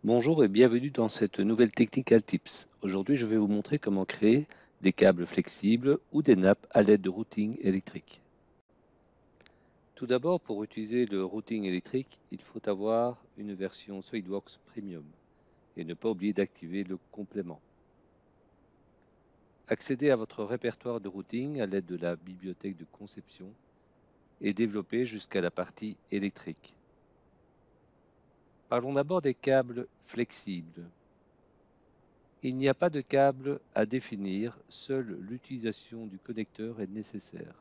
Bonjour et bienvenue dans cette nouvelle Technical Tips. Aujourd'hui, je vais vous montrer comment créer des câbles flexibles ou des nappes à l'aide de routing électrique. Tout d'abord, pour utiliser le routing électrique, il faut avoir une version SolidWorks Premium et ne pas oublier d'activer le complément. Accédez à votre répertoire de routing à l'aide de la bibliothèque de conception et développez jusqu'à la partie électrique. Parlons d'abord des câbles flexibles. Il n'y a pas de câble à définir, seule l'utilisation du connecteur est nécessaire.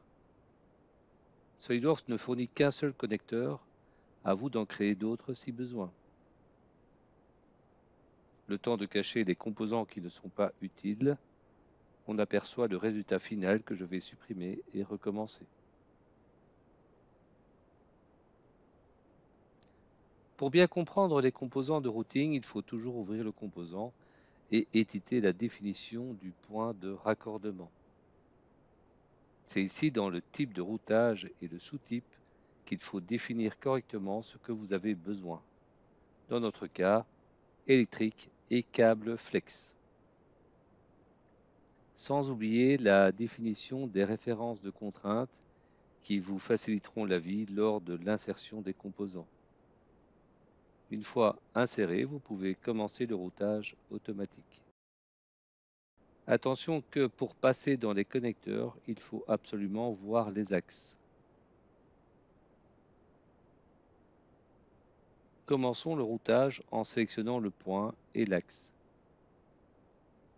SolidWorks ne fournit qu'un seul connecteur, à vous d'en créer d'autres si besoin. Le temps de cacher les composants qui ne sont pas utiles, on aperçoit le résultat final que je vais supprimer et recommencer. Pour bien comprendre les composants de routing, il faut toujours ouvrir le composant et éditer la définition du point de raccordement. C'est ici dans le type de routage et le sous-type qu'il faut définir correctement ce que vous avez besoin. Dans notre cas, électrique et câble flex. Sans oublier la définition des références de contraintes qui vous faciliteront la vie lors de l'insertion des composants. Une fois inséré, vous pouvez commencer le routage automatique. Attention que pour passer dans les connecteurs, il faut absolument voir les axes. Commençons le routage en sélectionnant le point et l'axe.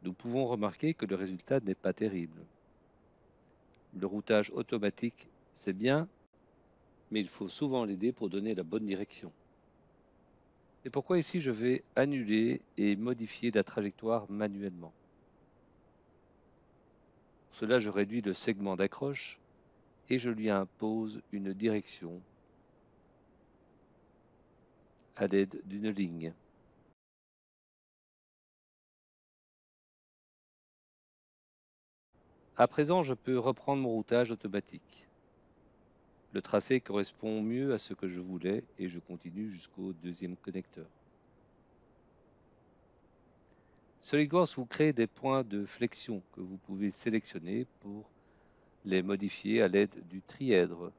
Nous pouvons remarquer que le résultat n'est pas terrible. Le routage automatique, c'est bien, mais il faut souvent l'aider pour donner la bonne direction. C'est pourquoi ici je vais annuler et modifier la trajectoire manuellement. Pour cela, je réduis le segment d'accroche et je lui impose une direction à l'aide d'une ligne. À présent, je peux reprendre mon routage automatique. Le tracé correspond mieux à ce que je voulais et je continue jusqu'au deuxième connecteur. SolidWorks vous crée des points de flexion que vous pouvez sélectionner pour les modifier à l'aide du trièdre.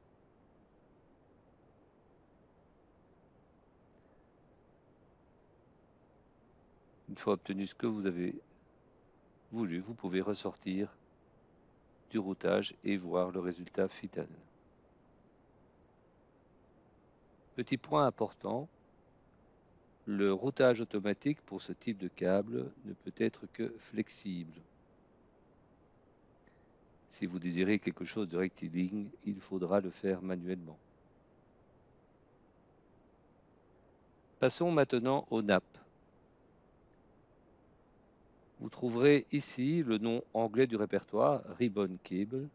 Une fois obtenu ce que vous avez voulu, vous pouvez ressortir du routage et voir le résultat final. Petit point important, le routage automatique pour ce type de câble ne peut être que flexible. Si vous désirez quelque chose de rectiligne, il faudra le faire manuellement. Passons maintenant aux nappes. Vous trouverez ici le nom anglais du répertoire, Ribbon Cable,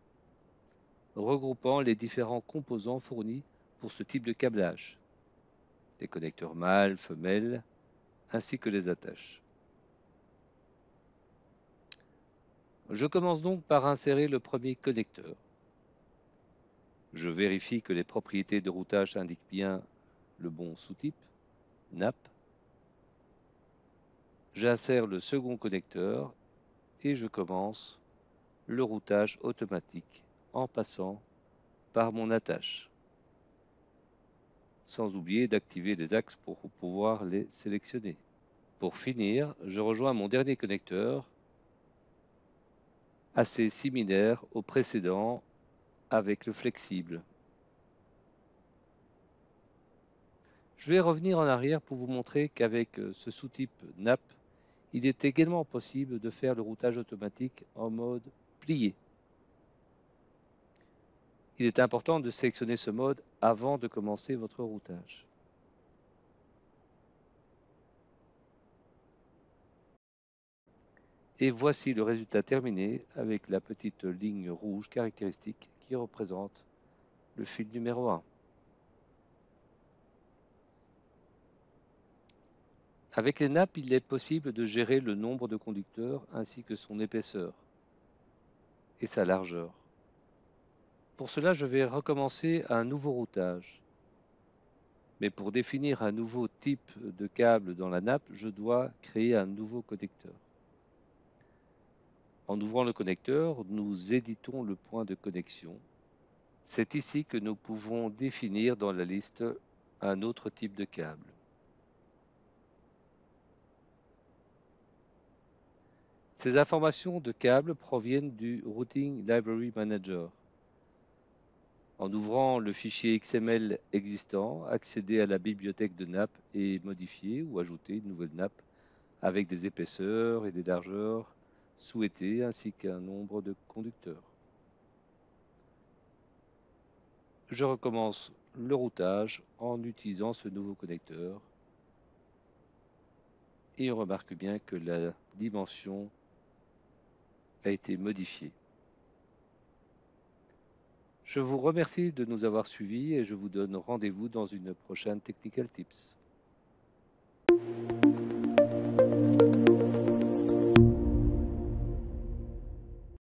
regroupant les différents composants fournis pour ce type de câblage, des connecteurs mâles, femelles, ainsi que les attaches. Je commence donc par insérer le premier connecteur. Je vérifie que les propriétés de routage indiquent bien le bon sous-type, nappe. J'insère le second connecteur et je commence le routage automatique en passant par mon attache. Sans oublier d'activer les axes pour pouvoir les sélectionner. Pour finir, je rejoins mon dernier connecteur, assez similaire au précédent avec le flexible. Je vais revenir en arrière pour vous montrer qu'avec ce sous-type NAP, il est également possible de faire le routage automatique en mode plié. Il est important de sélectionner ce mode avant de commencer votre routage. Et voici le résultat terminé avec la petite ligne rouge caractéristique qui représente le fil numéro 1. Avec les nappes, il est possible de gérer le nombre de conducteurs ainsi que son épaisseur et sa largeur. Pour cela, je vais recommencer un nouveau routage. Mais pour définir un nouveau type de câble dans la nappe, je dois créer un nouveau connecteur. En ouvrant le connecteur, nous éditons le point de connexion. C'est ici que nous pouvons définir dans la liste un autre type de câble. Ces informations de câble proviennent du Routing Library Manager. En ouvrant le fichier XML existant, accédez à la bibliothèque de nappe et modifier ou ajouter une nouvelle nappe avec des épaisseurs et des largeurs souhaitées ainsi qu'un nombre de conducteurs. Je recommence le routage en utilisant ce nouveau connecteur et on remarque bien que la dimension a été modifiée. Je vous remercie de nous avoir suivis et je vous donne rendez-vous dans une prochaine Technical Tips.